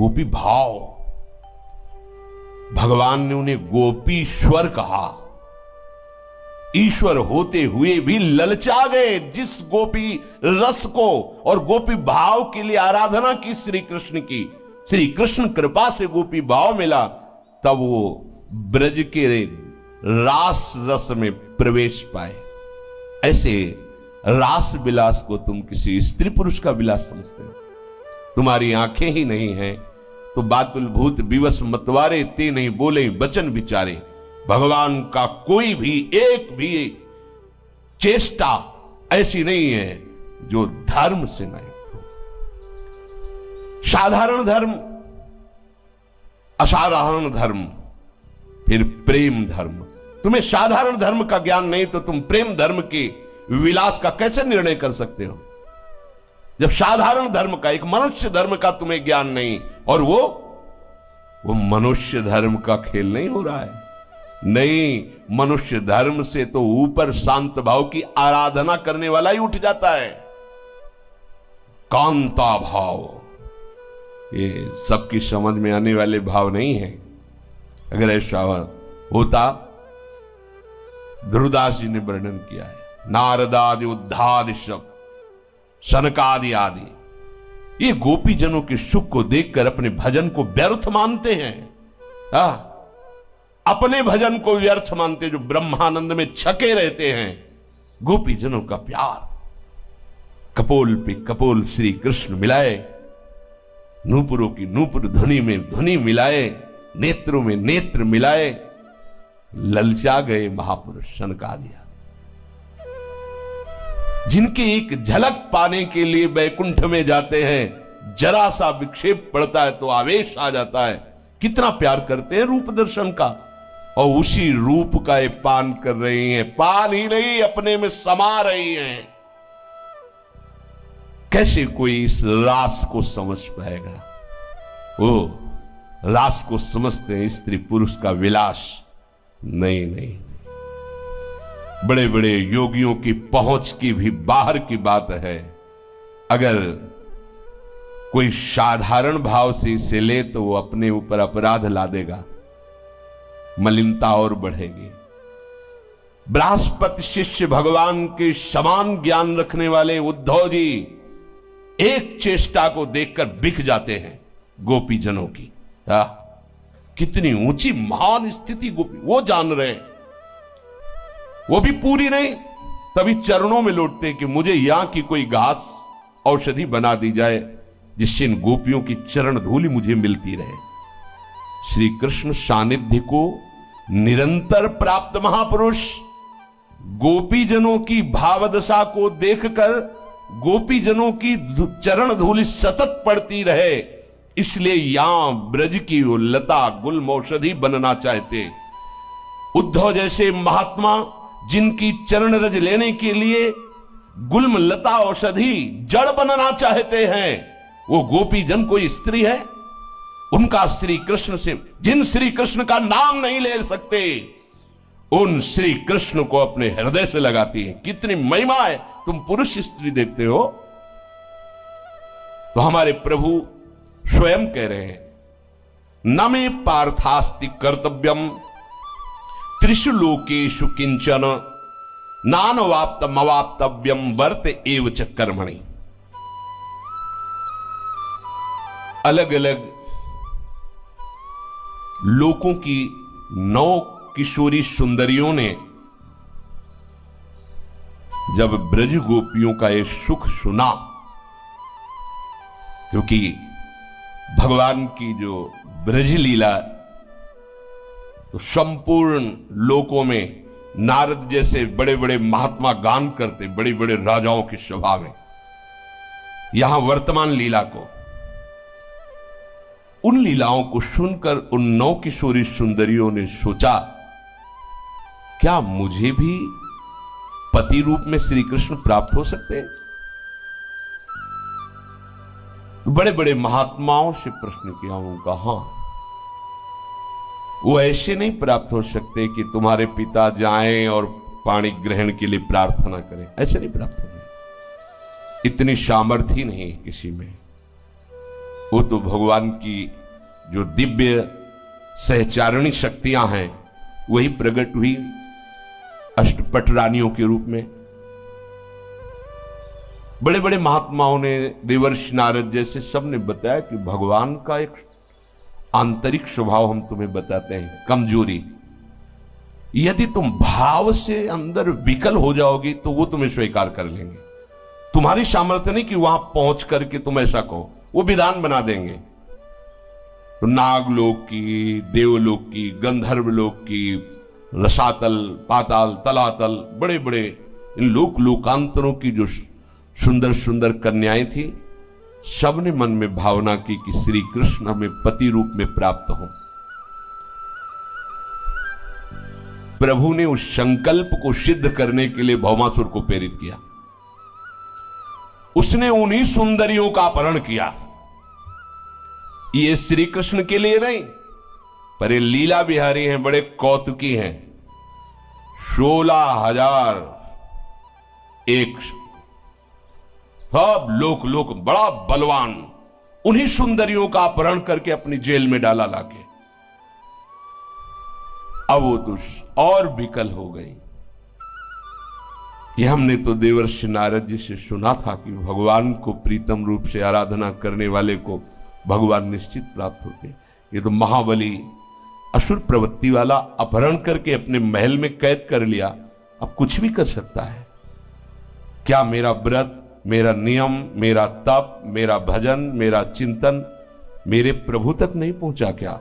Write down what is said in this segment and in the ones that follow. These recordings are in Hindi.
गोपी भाव। भगवान ने उन्हें गोपीश्वर कहा। ईश्वर होते हुए भी ललचा गए। जिस गोपी रस को और गोपी भाव के लिए आराधना की श्री कृष्ण की, श्री कृष्ण कृपा से गोपी भाव मिला, तब वो ब्रज के रास रस में प्रवेश पाए। ऐसे रास विलास को तुम किसी स्त्री पुरुष का विलास समझते हो? तुम्हारी आंखें ही नहीं हैं तो बातुल भूत विवश मतवारे ते नहीं बोले वचन विचारे। भगवान का कोई भी एक भी चेष्टा ऐसी नहीं है जो धर्म से नहीं हो। साधारण धर्म, असाधारण धर्म, फिर प्रेम धर्म। तुम्हें साधारण धर्म का ज्ञान नहीं तो तुम प्रेम धर्म के विलास का कैसे निर्णय कर सकते हो? जब साधारण धर्म का, एक मनुष्य धर्म का तुम्हें ज्ञान नहीं, और वो मनुष्य धर्म का खेल नहीं हो रहा है। नहीं, मनुष्य धर्म से तो ऊपर शांत भाव की आराधना करने वाला ही उठ जाता है। कांता भाव, ये सबकी समझ में आने वाले भाव नहीं है। अगर ऐसा होता, ध्रुवदास जी ने वर्णन किया है, नारदादि उद्धादि सब, सनकादि आदि, ये गोपी जनों के सुख को देखकर अपने भजन को व्यर्थ मानते हैं। अपने भजन को व्यर्थ मानते, जो ब्रह्मानंद में छके रहते हैं। गोपी जनों का प्यार, कपोल पे कपोल श्री कृष्ण मिलाए, नूपुरों की नूपुर ध्वनि में ध्वनि मिलाए, नेत्रों में नेत्र मिलाए, ललचा गए महापुरुष सनकादि, जिनकी एक झलक पाने के लिए बैकुंठ में जाते हैं। जरा सा विक्षेप पड़ता है तो आवेश आ जाता है। कितना प्यार करते हैं रूप दर्शन का, और उसी रूप का ये पान कर रही हैं। पान ही नहीं, अपने में समा रही हैं। कैसे कोई इस रास को समझ पाएगा? वो रास को समझते हैं स्त्री पुरुष का विलास। नहीं नहीं, बड़े बड़े योगियों की पहुंच की भी बाहर की बात है। अगर कोई साधारण भाव से इसे ले तो वो अपने ऊपर अपराध ला देगा, मलिनता और बढ़ेगी। बृहस्पति शिष्य भगवान के समान ज्ञान रखने वाले उद्धव जी एक चेष्टा को देखकर बिक जाते हैं गोपी जनों की। कितनी ऊंची महान स्थिति गोपी, वो जान रहे हैं। वो भी पूरी नहीं, तभी चरणों में लौटते हैं कि मुझे यहां की कोई घास औषधि बना दी जाए जिससे इन गोपियों की चरण धूलि मुझे मिलती रहे। श्री कृष्ण सानिध्य को निरंतर प्राप्त महापुरुष गोपी जनों की भावदशा को देखकर गोपी जनों की चरण धूलि सतत पड़ती रहे, इसलिए यहां ब्रज की वो लता गुल्म औषधि बनना चाहते। उद्धव जैसे महात्मा जिनकी चरण रज लेने के लिए गुल्म लता औषधि जड़ बनना चाहते हैं, वो गोपी जन कोई स्त्री है? उनका श्री कृष्ण से, जिन श्री कृष्ण का नाम नहीं ले सकते, उन श्री कृष्ण को अपने हृदय से लगाती है। कितनी महिमा है। तुम पुरुष स्त्री देखते हो, तो हमारे प्रभु स्वयं कह रहे हैं, न मे पार्थास्ति कर्तव्यम त्रिषु लोकेषु किंचन नानवाप्तमवाप्तव्यम वर्त एव च कर्मणि। अलग अलग लोकों की 9 किशोरी सुंदरियों ने जब ब्रज गोपियों का ये सुख सुना, क्योंकि भगवान की जो ब्रज लीला तो संपूर्ण लोकों में नारद जैसे बड़े बड़े महात्मा गान करते, बड़े बड़े राजाओं की सभा में, यहां वर्तमान लीला को, उन लीलाओं को सुनकर उन 9 किशोरी सुंदरियों ने सोचा, क्या मुझे भी पति रूप में श्री कृष्ण प्राप्त हो सकते हैं? बड़े बड़े महात्माओं से प्रश्न किया, उनका हाँ, वो ऐसे नहीं प्राप्त हो सकते कि तुम्हारे पिता जाएं और पानी ग्रहण के लिए प्रार्थना करें, ऐसे नहीं प्राप्त होंगे। इतनी सामर्थ्य नहीं है किसी में। वो तो भगवान की जो दिव्य सहचारिणी शक्तियां हैं वही प्रकट हुई अष्टपट रानियों के रूप में। बड़े बड़े महात्माओं ने, देवर्षि नारद जैसे सब ने बताया कि भगवान का एक आंतरिक स्वभाव हम तुम्हें बताते हैं, कमजोरी। यदि तुम भाव से अंदर विकल हो जाओगी तो वो तुम्हें स्वीकार कर लेंगे। तुम्हारी सामर्थ्य नहीं कि वहां पहुंच करके तुम ऐसा कहो, वो विधान बना देंगे। तो नागलोक की, देवलोक की, गंधर्वलोक की, रसातल, पाताल, तलातल, बड़े बड़े इन लोकांतरों की जो सुंदर सुंदर कन्याएं थी, सबने मन में भावना की कि श्री कृष्ण हमें पति रूप में प्राप्त हो। प्रभु ने उस संकल्प को सिद्ध करने के लिए भौमासुर को प्रेरित किया। उसने उन्हीं सुंदरियों का अपहरण किया। ये श्री कृष्ण के लिए नहीं, पर ये लीला बिहारी हैं, बड़े कौतुकी हैं। 16,000 सब लोक बड़ा बलवान, उन्हीं सुंदरियों का अपहरण करके अपनी जेल में डाला लाके। अब वो तो और विकल हो गई। कि हमने तो देवर्षि नारद जी से सुना था कि भगवान को प्रीतम रूप से आराधना करने वाले को भगवान निश्चित प्राप्त होते। ये तो महाबली असुर प्रवृत्ति वाला अपहरण करके अपने महल में कैद कर लिया, अब कुछ भी कर सकता है। क्या मेरा व्रत, मेरा नियम, मेरा तप, मेरा भजन, मेरा चिंतन मेरे प्रभु तक नहीं पहुंचा क्या?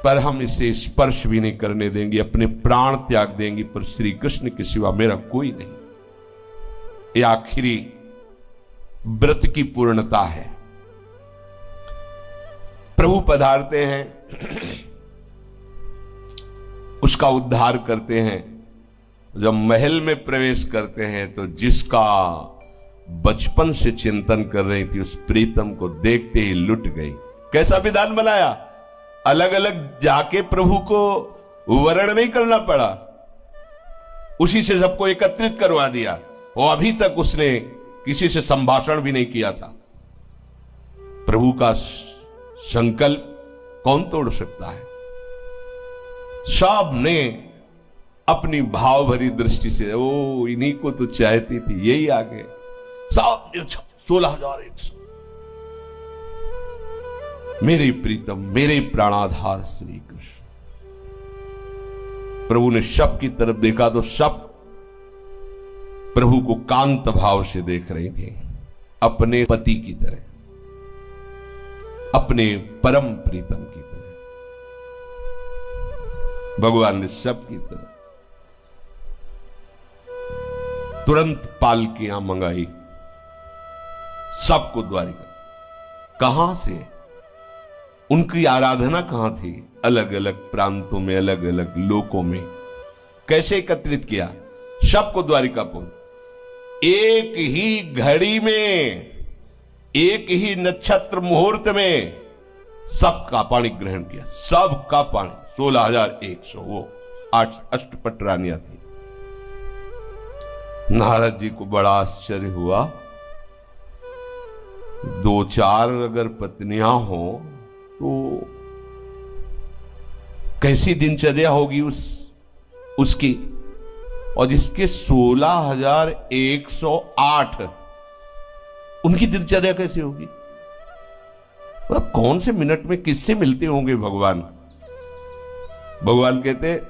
पर हम इसे स्पर्श भी नहीं करने देंगे, अपने प्राण त्याग देंगे, पर श्री कृष्ण के सिवा मेरा कोई नहीं। ये आखिरी व्रत की पूर्णता है। प्रभु पधारते हैं, उसका उद्धार करते हैं। जब महल में प्रवेश करते हैं तो जिसका बचपन से चिंतन कर रही थी उस प्रीतम को देखते ही लुट गई। कैसा विधान बनाया, अलग अलग जाके प्रभु को वर्ण नहीं करना पड़ा, उसी से सबको एकत्रित करवा दिया। वो अभी तक उसने किसी से संभाषण भी नहीं किया था। प्रभु का संकल्प कौन तोड़ सकता है? सब ने अपनी भाव भरी दृष्टि से, ओ इन्हीं को तो चाहती थी, यही आ गए। सब 16,100 मेरे प्रीतम, मेरे प्राणाधार श्री कृष्ण। प्रभु ने सब की तरफ देखा तो सब प्रभु को कांत भाव से देख रही थी, अपने पति की तरह, अपने परम प्रीतम की तरह। भगवान ने सब की तरफ तुरंत पालकियां मंगाई, सबको द्वारिका। कहां से? उनकी आराधना कहां थी? अलग अलग प्रांतों में, अलग अलग लोकों में। कैसे एकत्रित किया? सबको द्वारिका पहुंच। एक ही घड़ी में, एक ही नक्षत्र मुहूर्त में सबका पाणी ग्रहण किया। सबका पाणी 16,100, वो 8 अष्टपट रानियां थी। नारद जी को बड़ा आश्चर्य हुआ। 2-4 अगर पत्नियां हो तो कैसी दिनचर्या होगी उसकी, और जिसके 16,108 उनकी दिनचर्या कैसी होगी? मतलब कौन से मिनट में किससे मिलते होंगे भगवान? भगवान कहते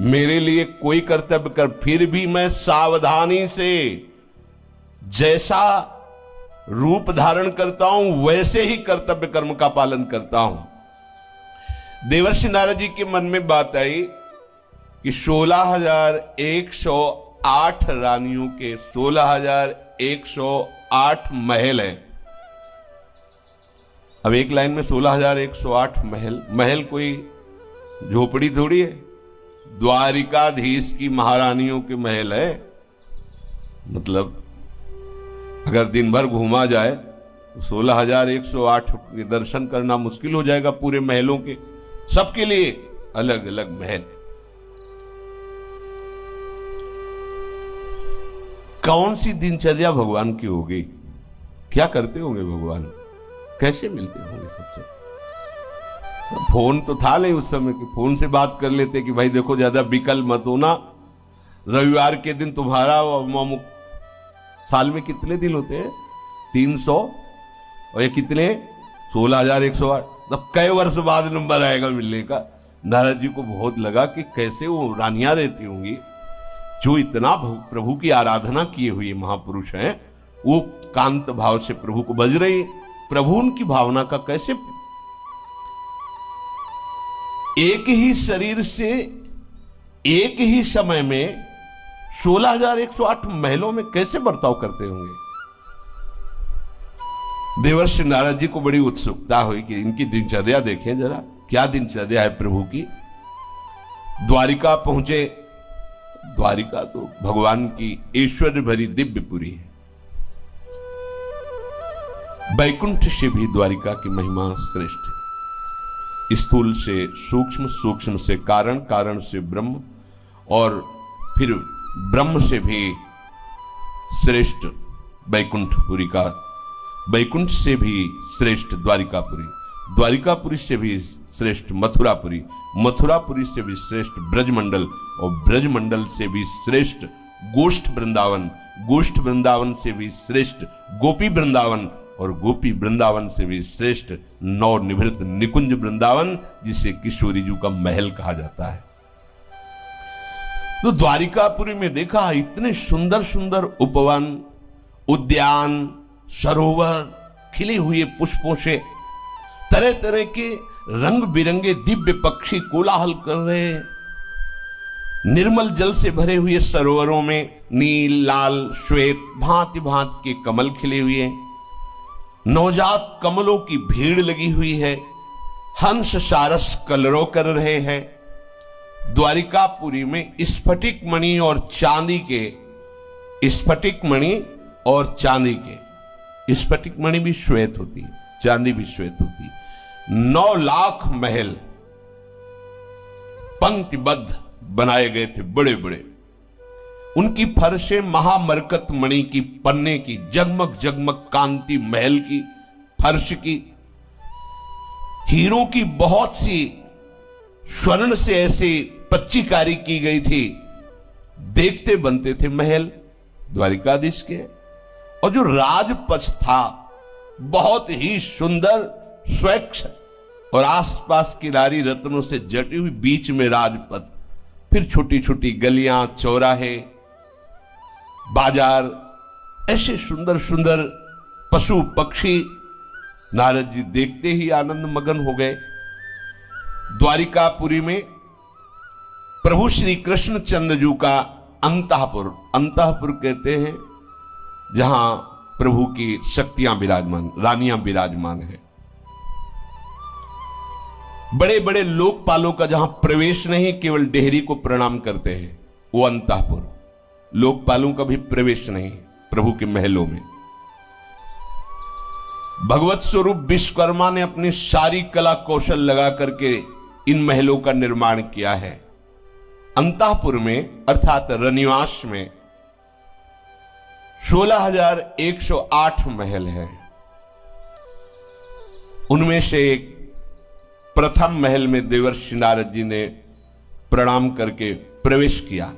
मेरे लिए कोई कर्तव्य कर, फिर भी मैं सावधानी से जैसा रूप धारण करता हूं वैसे ही कर्तव्य कर्म का पालन करता हूं। देवर्षि नारद जी के मन में बात आई कि 16,108 रानियों के 16,108 महल हैं। अब एक लाइन में 16,108 महल, महल कोई झोपड़ी थोड़ी है, द्वारिकाधीश की महारानियों के महल है। मतलब अगर दिन भर घूमा जाए तो 16,108 के दर्शन करना मुश्किल हो जाएगा पूरे महलों के। सबके लिए अलग अलग महल। कौन सी दिनचर्या भगवान की हो गई? क्या करते होंगे भगवान, कैसे मिलते होंगे सबसे। फोन तो था नहीं उस समय कि फोन से बात कर लेते कि भाई देखो ज्यादा विकल मत होना, रविवार के दिन तुम्हारा साल में कितने दिन होते हैं, 300 और ये कितने 16,108, तब कई वर्ष बाद नंबर आएगा मिलने का। नारद जी को बहुत लगा कि कैसे वो रानियां रहती होंगी जो इतना प्रभु की आराधना किए हुए महापुरुष हैं, वो कांत भाव से प्रभु को बज रही, प्रभु उनकी भावना का कैसे। एक ही शरीर से एक ही समय में 16,108 महलों में कैसे बर्ताव करते होंगे। देवर्षि नारद जी को बड़ी उत्सुकता हुई कि इनकी दिनचर्या देखें जरा, क्या दिनचर्या है प्रभु की। द्वारिका पहुंचे। द्वारिका तो भगवान की ऐश्वर्य भरी दिव्यपुरी है। वैकुंठ से भी द्वारिका की महिमा श्रेष्ठ है। स्थूल से सूक्ष्म, सूक्ष्म से कारण, कारण से ब्रह्म और फिर ब्रह्म से भी श्रेष्ठ वैकुंठपुरी का, वैकुंठ से भी श्रेष्ठ द्वारिकापुरी, द्वारिकापुरी से भी श्रेष्ठ मथुरापुरी, मथुरापुरी से भी श्रेष्ठ ब्रजमंडल और ब्रजमंडल से भी श्रेष्ठ गोष्ठ वृंदावन, गोष्ठ वृंदावन से भी श्रेष्ठ गोपी वृंदावन और गोपी वृंदावन से भी श्रेष्ठ नवनिभृत निकुंज वृंदावन, जिसे किशोरी जी का महल कहा जाता है। तो द्वारिकापुरी में देखा इतने सुंदर सुंदर उपवन, उद्यान, सरोवर खिले हुए पुष्पों से, तरह तरह के रंग बिरंगे दिव्य पक्षी कोलाहल कर रहे, निर्मल जल से भरे हुए सरोवरों में नील, लाल, श्वेत भांति भांति के कमल खिले हुए, नवजात कमलों की भीड़ लगी हुई है, हंस सारस कलरव कर रहे हैं। द्वारिकापुरी में स्फटिक मणि और चांदी के, स्फटिक मणि और चांदी के, स्फटिक मणि भी श्वेत होती है, चांदी भी श्वेत होती है। 9 लाख महल पंक्तिबद्ध बनाए गए थे, बड़े बड़े। उनकी फर्शें महामरकत मणि की, पन्ने की, जगमग जगमग कांति महल की फर्श की, हीरों की बहुत सी स्वर्ण से ऐसी पच्चीकारी की गई थी, देखते बनते थे महल द्वारिकाधीश के। और जो राजपथ था बहुत ही सुंदर, स्वच्छ और आसपास की नारी रत्नों से जटी हुई, बीच में राजपथ, फिर छोटी छोटी गलियां, चौराहे, बाजार, ऐसे सुंदर सुंदर पशु पक्षी। नारद जी देखते ही आनंद मगन हो गए। द्वारिकापुरी में प्रभु श्री कृष्ण चंद्र का अंतःपुर, अंतःपुर कहते हैं जहां प्रभु की शक्तियां विराजमान, रानियां विराजमान है। बड़े बड़े लोकपालों का जहां प्रवेश नहीं, केवल डेहरी को प्रणाम करते हैं, वो अंतःपुर। लोकपालों का भी प्रवेश नहीं प्रभु के महलों में। भगवत स्वरूप विश्वकर्मा ने अपनी सारी कला कौशल लगा करके इन महलों का निर्माण किया है। अंतःपुर में अर्थात रनिवास में 16,108 महल है। उनमें से एक प्रथम महल में देवर्षि नारद जी ने प्रणाम करके प्रवेश किया।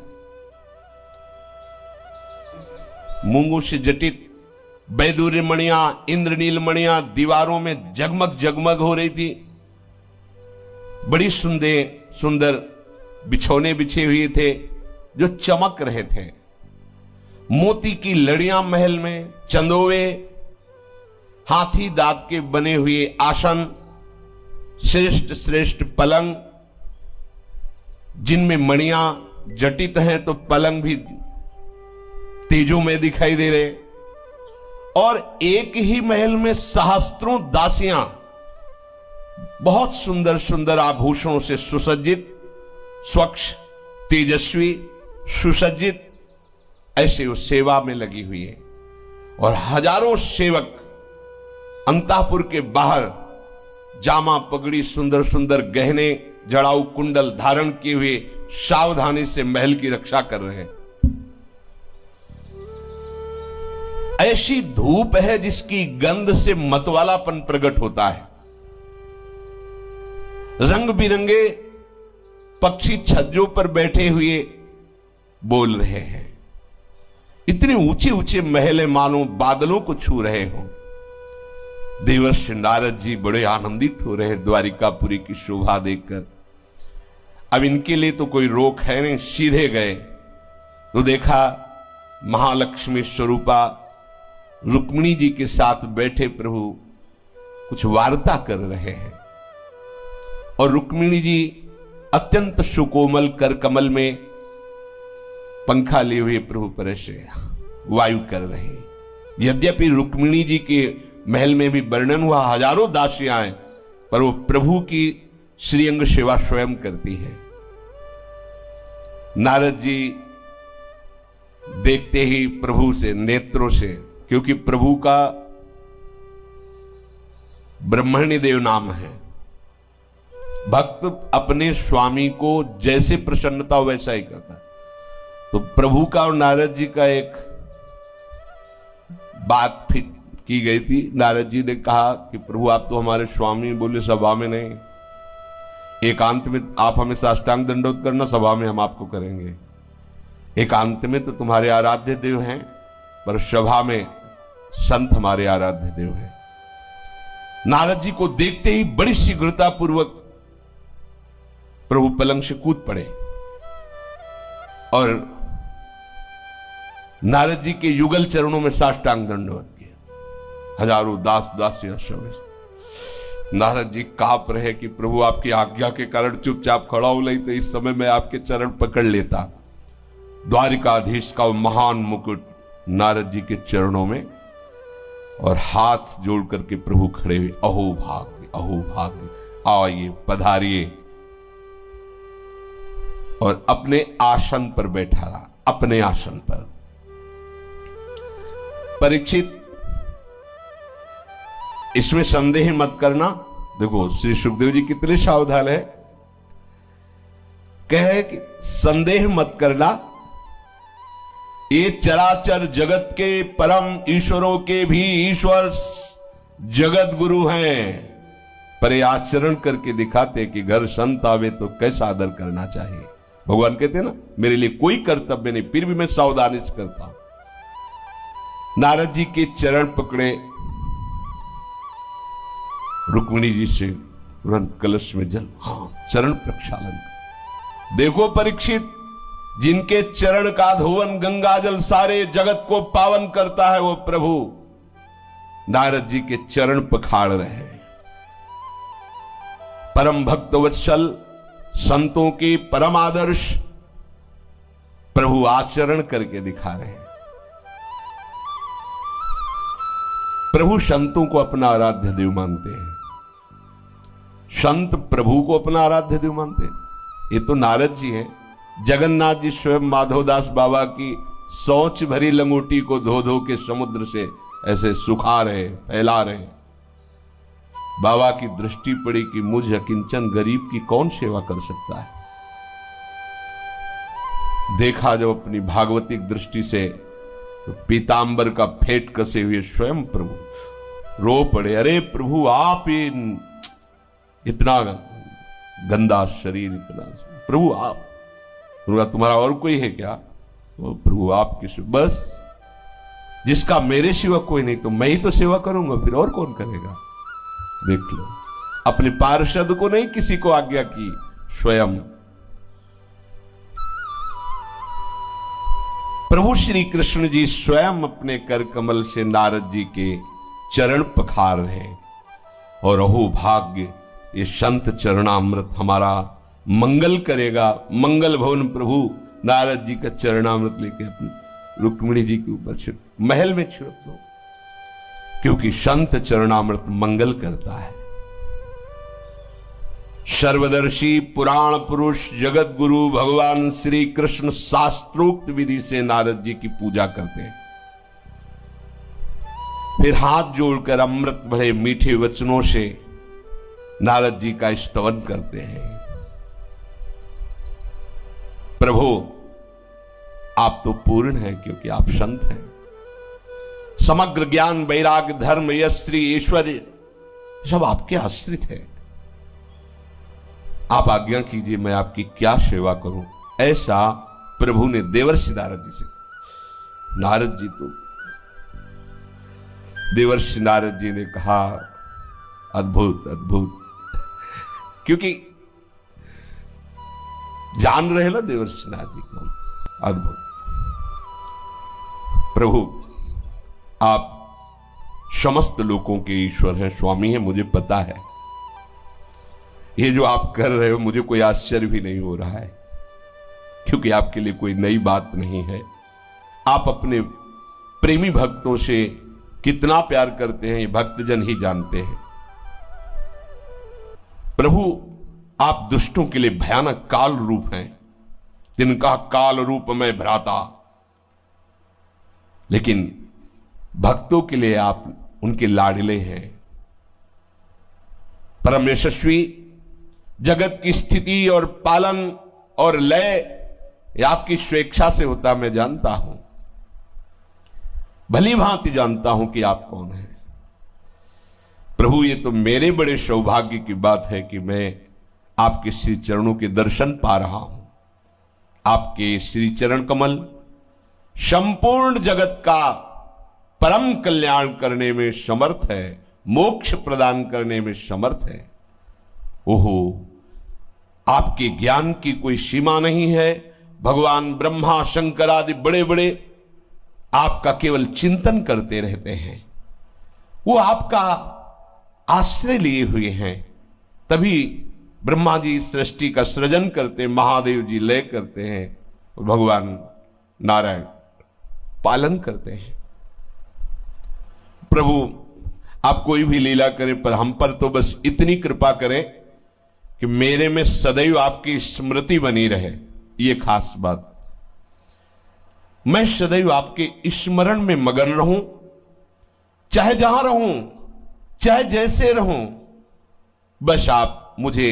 मूंगों से जटित वैदूर्य मणियां, इंद्रनील मणियां दीवारों में जगमग जगमग हो रही थी। बड़ी सुंदर बिछौने बिछे हुए थे जो चमक रहे थे। मोती की लड़ियां महल में, चंदोवे, हाथी दांत के बने हुए आसन, श्रेष्ठ श्रेष्ठ पलंग जिनमें मणियां जटित हैं तो पलंग भी तेजों में दिखाई दे रहे। और एक ही महल में सहस्त्रों दासियां बहुत सुंदर सुंदर आभूषणों से सुसज्जित, स्वच्छ, तेजस्वी, सुसज्जित, ऐसे वो सेवा में लगी हुई है। और हजारों सेवक अंतःपुर के बाहर जामा, पगड़ी, सुंदर सुंदर गहने, जड़ाऊ कुंडल धारण किए हुए सावधानी से महल की रक्षा कर रहे हैं। ऐसी धूप है जिसकी गंध से मतवालापन प्रकट होता है। रंग बिरंगे पक्षी छज्जों पर बैठे हुए बोल रहे हैं। इतने ऊंचे ऊंचे महल मानो बादलों को छू रहे हो। देवर्षि नारद जी बड़े आनंदित हो रहे हैं द्वारिकापुरी की शोभा देखकर। अब इनके लिए तो कोई रोक है नहीं, सीधे गए तो देखा महालक्ष्मी स्वरूपा रुक्मिणी जी के साथ बैठे प्रभु कुछ वार्ता कर रहे हैं और रुक्मिणी जी अत्यंत सुकोमल कर कमल में पंखा लिए हुए प्रभु पर से वायु कर रहे हैं। यद्यपि रुक्मिणी जी के महल में भी वर्णन हुआ हजारों दासियां हैं, पर वो प्रभु की श्रीअंग सेवा स्वयं करती है। नारद जी देखते ही प्रभु से नेत्रों से, क्योंकि प्रभु का ब्रह्मण्य देव नाम है, भक्त अपने स्वामी को जैसे प्रसन्नता हो वैसा ही करता है। तो प्रभु का और नारद जी का एक बात फिट की गई थी। नारद जी ने कहा कि प्रभु आप तो हमारे स्वामी, बोले सभा में नहीं, एकांत में आप हमें साष्टांग दंडोत करना, सभा में हम आपको करेंगे। एकांत में तो तुम्हारे आराध्य देव हैं, पर सभा में संत हमारे आराध्य देव हैं। नारद जी को देखते ही बड़ी शीघ्रता पूर्वक प्रभु पलंग से कूद पड़े और नारद जी के युगल चरणों में साष्टांग दंडवत किया। हजारों दास दासियां सब नारद जी कांप रहे कि प्रभु आपकी आज्ञा के कारण चुपचाप खड़ा हो, नहीं तो इस समय मैं आपके चरण पकड़ लेता। द्वारिकाधीश का महान मुकुट नारद जी के चरणों में और हाथ जोड़ करके प्रभु खड़े हुए, अहो भाग्य, अहो भाग्य, आइए पधारिए, और अपने आसन पर बैठा रहा, अपने आसन पर। परीक्षित, इसमें संदेह मत करना। देखो श्री सुखदेव जी कितने सावधान है, कहे कि संदेह मत करना, ये चराचर जगत के परम ईश्वरों के भी ईश्वर जगत गुरु हैं, पर ये आचरण करके दिखाते कि घर संत आवे तो कैसा आदर करना चाहिए। भगवान कहते हैं ना, मेरे लिए कोई कर्तव्य नहीं, फिर भी मैं सावधानी से करता हूं। नारद जी के चरण पकड़े, रुक्मिणी जी से तुरंत कलश में जल, हाँ चरण प्रक्षालन। देखो परीक्षित, जिनके चरण का धोवन गंगा जल सारे जगत को पावन करता है, वो प्रभु नारद जी के चरण पखाड़ रहे हैं। परम भक्त वत्सल, संतों के परम आदर्श प्रभु आचरण करके दिखा रहे हैं। प्रभु संतों को अपना आराध्य देव मानते हैं, संत प्रभु को अपना आराध्य देव मानते हैं। ये तो नारद जी हैं, जगन्नाथ जी स्वयं माधवदास बाबा की सोच भरी लंगोटी को धो धो के समुद्र से ऐसे सुखा रहे, फैला रहे। बाबा की दृष्टि पड़ी कि मुझ अकिंचन गरीब की कौन सेवा कर सकता है। देखा जब अपनी भागवतिक दृष्टि से, तो पीतांबर का फेट कसे हुए स्वयं प्रभु रो पड़े, अरे प्रभु आप इतना गंदा शरीर, इतना प्रभु आप, तुम्हारा और कोई है क्या? तो प्रभु आप किस, बस जिसका मेरे सिवा कोई नहीं, तो मैं ही तो सेवा करूंगा, फिर और कौन करेगा? देख लो, अपने पार्षद को नहीं किसी को आज्ञा की, स्वयं प्रभु श्री कृष्ण जी स्वयं अपने कर कमल से नारद जी के चरण पखार रहे हैं। और अहो भाग्य, ये संत चरणामृत हमारा मंगल करेगा। मंगल भवन प्रभु नारद जी का चरणामृत लेके अपनी रुक्मिणी जी के ऊपर महल में छिड़क दो, क्योंकि संत चरणामृत मंगल करता है। सर्वदर्शी पुराण पुरुष जगत गुरु भगवान श्री कृष्ण शास्त्रोक्त विधि से नारद जी की पूजा करते हैं। फिर हाथ जोड़कर अमृत भरे मीठे वचनों से नारद जी का स्तवन करते हैं। प्रभु आप तो पूर्ण हैं, क्योंकि आप संत हैं। समग्र ज्ञान वैराग्य धर्म यश श्री ऐश्वर्य सब आपके आश्रित है। आप आज्ञा कीजिए मैं आपकी क्या सेवा करूं। ऐसा प्रभु ने देवर्षि नारद जी से। नारद जी तो देवर्षि नारद जी ने कहा अद्भुत अद्भुत, क्योंकि जान रहे ना देवर्षि नारद जी को। अद्भुत प्रभु, आप समस्त लोगों के ईश्वर हैं, स्वामी हैं, मुझे पता है। ये जो आप कर रहे हो मुझे कोई आश्चर्य भी नहीं हो रहा है, क्योंकि आपके लिए कोई नई बात नहीं है। आप अपने प्रेमी भक्तों से कितना प्यार करते हैं ये भक्तजन ही जानते हैं। प्रभु, आप दुष्टों के लिए भयानक काल रूप हैं, तिनका काल रूप में भ्राता, लेकिन भक्तों के लिए आप उनके लाडले हैं। परम यशस्वी, जगत की स्थिति और पालन और लय ये आपकी स्वेच्छा से होता मैं जानता हूं, भली भांति जानता हूं कि आप कौन हैं। प्रभु, ये तो मेरे बड़े सौभाग्य की बात है कि मैं आपके श्री चरणों के दर्शन पा रहा हूं। आपके श्री चरण कमल संपूर्ण जगत का परम कल्याण करने में समर्थ है, मोक्ष प्रदान करने में समर्थ है। ओहो, आपके ज्ञान की कोई सीमा नहीं है। भगवान ब्रह्मा शंकर आदि बड़े बड़े आपका केवल चिंतन करते रहते हैं, वो आपका आश्रय लिए हुए हैं। तभी ब्रह्मा जी सृष्टि का सृजन करते, महादेव जी लय करते हैं, और भगवान नारायण पालन करते हैं। प्रभु, आप कोई भी लीला करें, पर हम पर तो बस इतनी कृपा करें कि मेरे में सदैव आपकी स्मृति बनी रहे। ये खास बात, मैं सदैव आपके स्मरण में मगन रहूं, चाहे जहां रहूं, चाहे जैसे रहूं, बस आप मुझे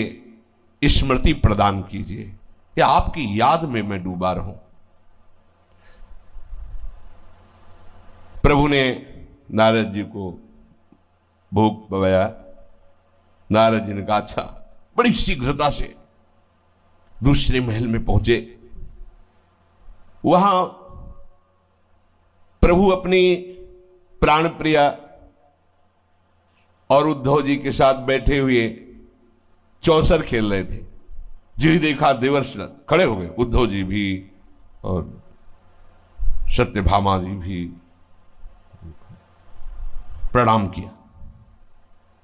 स्मृति प्रदान कीजिए, या आपकी याद में मैं डूबा रहूं। प्रभु ने नारद जी को भोग पवाया। नारद जी ने कहा अच्छा, बड़ी शीघ्रता से दूसरे महल में पहुंचे। वहां प्रभु अपनी प्राण प्रिया और उद्धव जी के साथ बैठे हुए चौसर खेल रहे थे। जो ही देखा देवर्षि खड़े हो गए, उद्धव जी भी और सत्यभामा जी भी प्रणाम किया।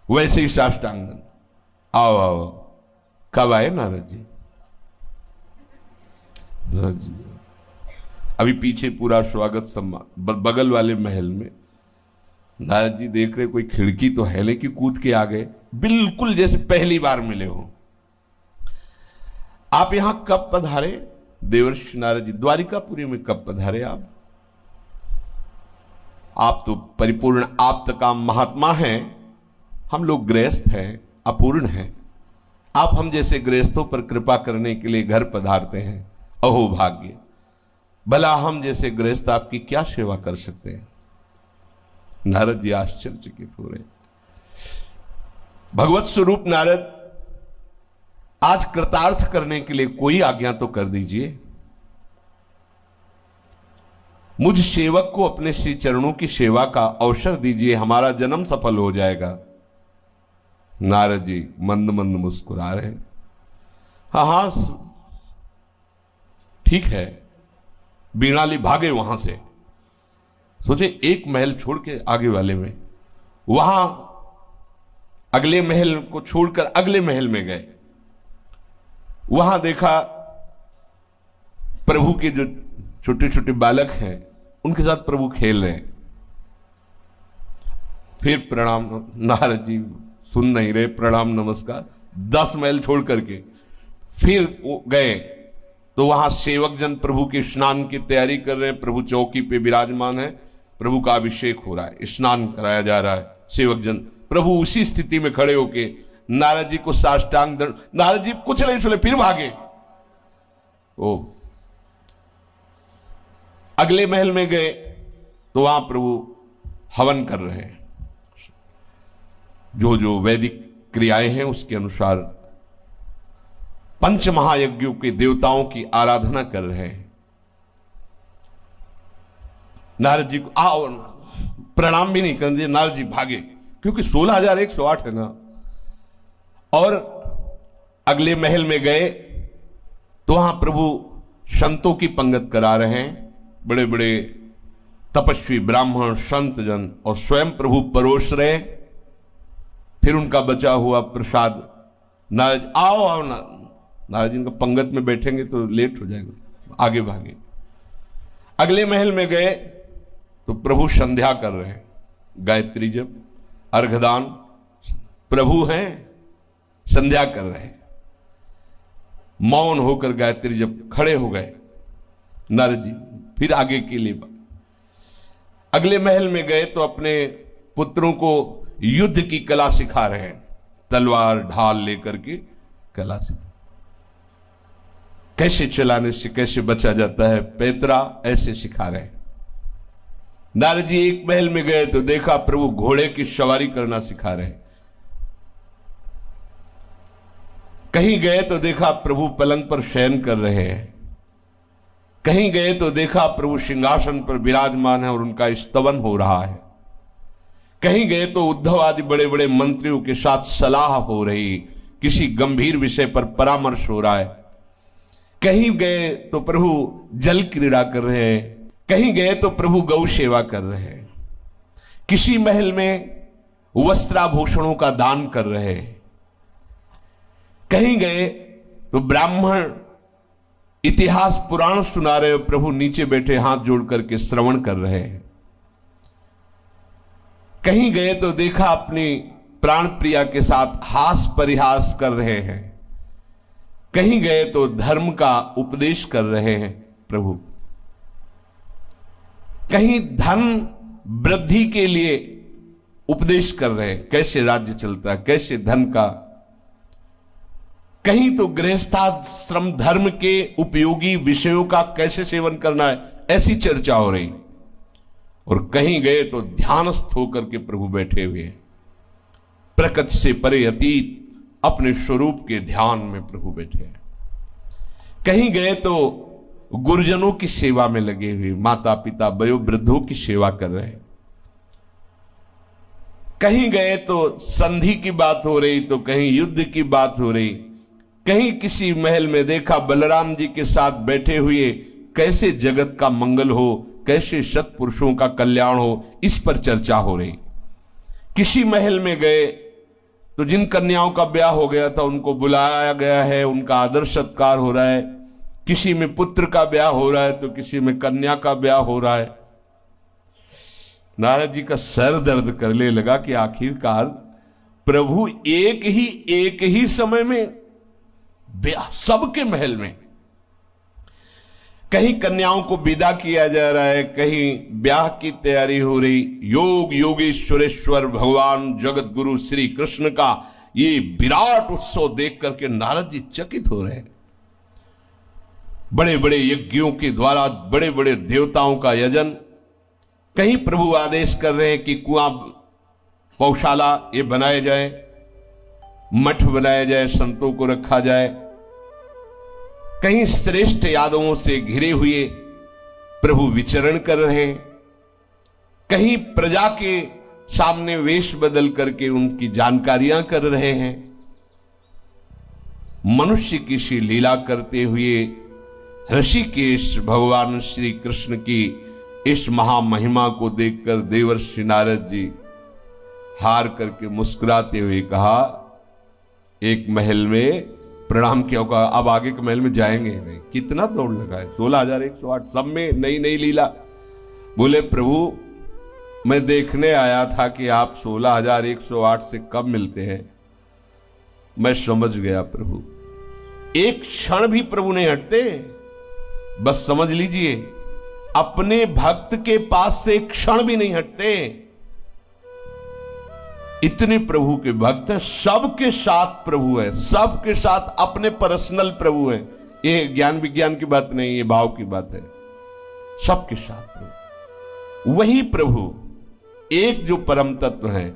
वैसे ही साष्टांगन, आओ आओ। कब आए नारद जी? अभी पीछे पूरा स्वागत सम्मान बगल वाले महल में। नारद जी देख रहे कोई खिड़की तो है, लेकिन कूद के आ गए, बिल्कुल जैसे पहली बार मिले हो। आप यहां कब पधारे? देवर्षि नारद जी द्वारिकापुरी में कब पधारे आप तो परिपूर्ण आप्तकाम महात्मा हैं, हम लोग गृहस्थ हैं, अपूर्ण हैं। आप हम जैसे गृहस्थों पर कृपा करने के लिए घर पधारते हैं, अहो भाग्य। भला हम जैसे गृहस्थ आपकी क्या सेवा कर सकते हैं? नारद जी आश्चर्यचकित हो रहे। भगवत स्वरूप नारद, आज कृतार्थ करने के लिए कोई आज्ञा तो कर दीजिए। मुझ सेवक को अपने श्री चरणों की सेवा का अवसर दीजिए, हमारा जन्म सफल हो जाएगा। नारद जी मंद मंद मुस्कुरा रहे। हाँ हाँ ठीक है। बीणाली भागे वहां से, सोचे एक महल छोड़ के आगे वाले में, वहां अगले महल को छोड़कर अगले महल में गए। वहां देखा प्रभु के जो छोटे छोटे बालक हैं उनके साथ प्रभु खेल रहे हैं। फिर प्रणाम, नारद जी सुन नहीं रहे, प्रणाम नमस्कार। 10 महल छोड़ करके फिर गए तो वहां सेवक जन प्रभु के स्नान की तैयारी कर रहे हैं। प्रभु चौकी पे विराजमान है, प्रभु का अभिषेक हो रहा है, स्नान कराया जा रहा है। सेवक जन प्रभु उसी स्थिति में खड़े होके नारद जी को साष्टांग दंड। नारद जी कुछ नहीं सुने, फिर भागे। ओ अगले महल में गए तो वहां प्रभु हवन कर रहे हैं, जो जो वैदिक क्रियाएं हैं उसके अनुसार पंच महायज्ञों के देवताओं की आराधना कर रहे हैं। नारद जी को आओ, प्रणाम भी नहीं कर दिए, नारद जी भागे, क्योंकि 16,108 है ना। और अगले महल में गए तो वहां प्रभु संतों की पंगत करा रहे हैं, बड़े बड़े तपस्वी ब्राह्मण संत जन, और स्वयं प्रभु परोस रहे। फिर उनका बचा हुआ प्रसाद नारद आओ आओ, नारद जी का पंगत में बैठेंगे तो लेट हो जाएगा, आगे भागे। अगले महल में गए तो प्रभु संध्या कर रहे हैं, गायत्री जप अर्घदान, प्रभु हैं संध्या कर रहे हैं। मौन होकर गायत्री जप खड़े हो गए नारद जी, फिर आगे के लिए। अगले महल में गए तो अपने पुत्रों को युद्ध की कला सिखा रहे हैं, तलवार ढाल लेकर के कला सिखा, कैसे चलाने से कैसे बचा जाता है, पैतरा ऐसे सिखा रहे हैं। नारद जी एक महल में गए तो देखा प्रभु घोड़े की सवारी करना सिखा रहे हैं। कहीं गए तो देखा प्रभु पलंग पर शयन कर रहे हैं। कहीं गए तो देखा प्रभु सिंहासन पर विराजमान है और उनका स्तवन हो रहा है। कहीं गए तो उद्धव आदि बड़े बड़े मंत्रियों के साथ सलाह हो रही, किसी गंभीर विषय पर परामर्श हो रहा है। कहीं गए तो प्रभु जल क्रीड़ा कर रहे हैं, कहीं गए तो प्रभु गौ सेवा कर रहे हैं। किसी महल में वस्त्राभूषणों का दान कर रहे हैं। कहीं गए तो ब्राह्मण इतिहास पुराण सुना रहे हो, प्रभु नीचे बैठे हाथ जोड़ करके श्रवण कर रहे हैं। कहीं गए तो देखा अपनी प्राण प्रिया के साथ हास परिहास कर रहे हैं। कहीं गए तो धर्म का उपदेश कर रहे हैं प्रभु। कहीं धन वृद्धि के लिए उपदेश कर रहे हैं, कैसे राज्य चलता है, कैसे धन का। कहीं तो गृहस्थाश्रम धर्म के उपयोगी विषयों का कैसे सेवन करना है, ऐसी चर्चा हो रही। और कहीं गए तो ध्यानस्थ होकर के प्रभु बैठे हुए, प्रकृति से परे अतीत अपने स्वरूप के ध्यान में प्रभु बैठे हैं। कहीं गए तो गुरुजनों की सेवा में लगे हुए, माता पिता वयोवृद्धों की सेवा कर रहे हैं। कहीं गए तो संधि की बात हो रही, तो कहीं युद्ध की बात हो रही। कहीं किसी महल में देखा बलराम जी के साथ बैठे हुए, कैसे जगत का मंगल हो, कैसे सत्पुरुषों का कल्याण हो, इस पर चर्चा हो रही। किसी महल में गए तो जिन कन्याओं का ब्याह हो गया था उनको बुलाया गया है, उनका आदर सत्कार हो रहा है। किसी में पुत्र का ब्याह हो रहा है तो किसी में कन्या का ब्याह हो रहा है। नारद जी का सर दर्द करने लगा कि आखिरकार प्रभु एक ही समय में ब्याह, सबके महल में। कहीं कन्याओं को विदा किया जा रहा है, कहीं ब्याह की तैयारी हो रही। योग योगेश्वरेश्वर भगवान जगत गुरु श्री कृष्ण का ये विराट उत्सव देख करके नारद जी चकित हो रहे हैं। बड़े बड़े यज्ञों के द्वारा बड़े बड़े देवताओं का यजन। कहीं प्रभु आदेश कर रहे हैं कि कुआं पौशाला ये बनाए जाए, मठ बनाया जाए, संतों को रखा जाए। कहीं श्रेष्ठ यादवों से घिरे हुए प्रभु विचरण कर रहे हैं। कहीं प्रजा के सामने वेश बदल करके उनकी जानकारियां कर रहे हैं। मनुष्य की सी लीला करते हुए ऋषिकेश भगवान श्री कृष्ण की इस महामहिमा को देखकर देवर्षि नारद जी हार करके मुस्कुराते हुए कहा, एक महल में प्रणाम किया होगा, अब आगे के महल में जाएंगे नहीं। कितना दौड़ लगा है, 16,108, सब में नई नई लीला। बोले प्रभु मैं देखने आया था कि आप 16,108 से कब मिलते हैं। मैं समझ गया प्रभु। एक क्षण भी प्रभु नहीं हटते, बस समझ लीजिए अपने भक्त के पास से एक क्षण भी नहीं हटते। इतने प्रभु के भक्त हैं, सबके साथ प्रभु है, सबके साथ अपने पर्सनल प्रभु है। ये ज्ञान विज्ञान की बात नहीं, ये भाव की बात है। सबके साथ प्रभु, वही प्रभु एक जो परम तत्व है,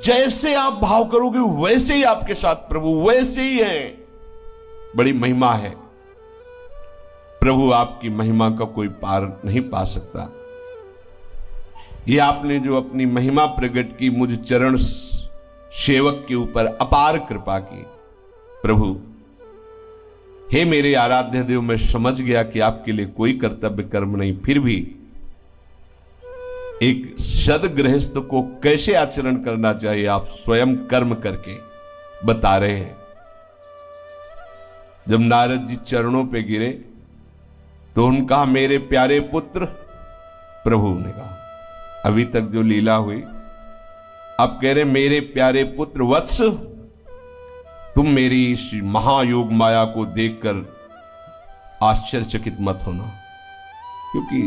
जैसे आप भाव करोगे वैसे ही आपके साथ प्रभु वैसे ही है। बड़ी महिमा है प्रभु, आपकी महिमा का कोई पार नहीं पा सकता। ये आपने जो अपनी महिमा प्रकट की, मुझ चरण सेवक के ऊपर अपार कृपा की प्रभु। हे मेरे आराध्य देव, मैं समझ गया कि आपके लिए कोई कर्तव्य कर्म नहीं, फिर भी एक सद्गृहस्थ को कैसे आचरण करना चाहिए आप स्वयं कर्म करके बता रहे हैं। जब नारद जी चरणों पे गिरे तो उनका मेरे प्यारे पुत्र, प्रभु ने कहा अभी तक जो लीला हुई, आप कह रहे मेरे प्यारे पुत्र वत्स, तुम मेरी इस महायोग माया को देखकर आश्चर्यचकित मत होना, क्योंकि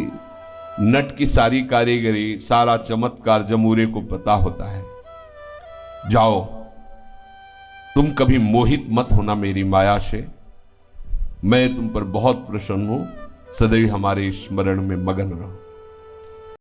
नट की सारी कारीगरी, सारा चमत्कार जमूरे को पता होता है। जाओ, तुम कभी मोहित मत होना मेरी माया से, मैं तुम पर बहुत प्रसन्न हूं, सदैव हमारे स्मरण में मगन रहो।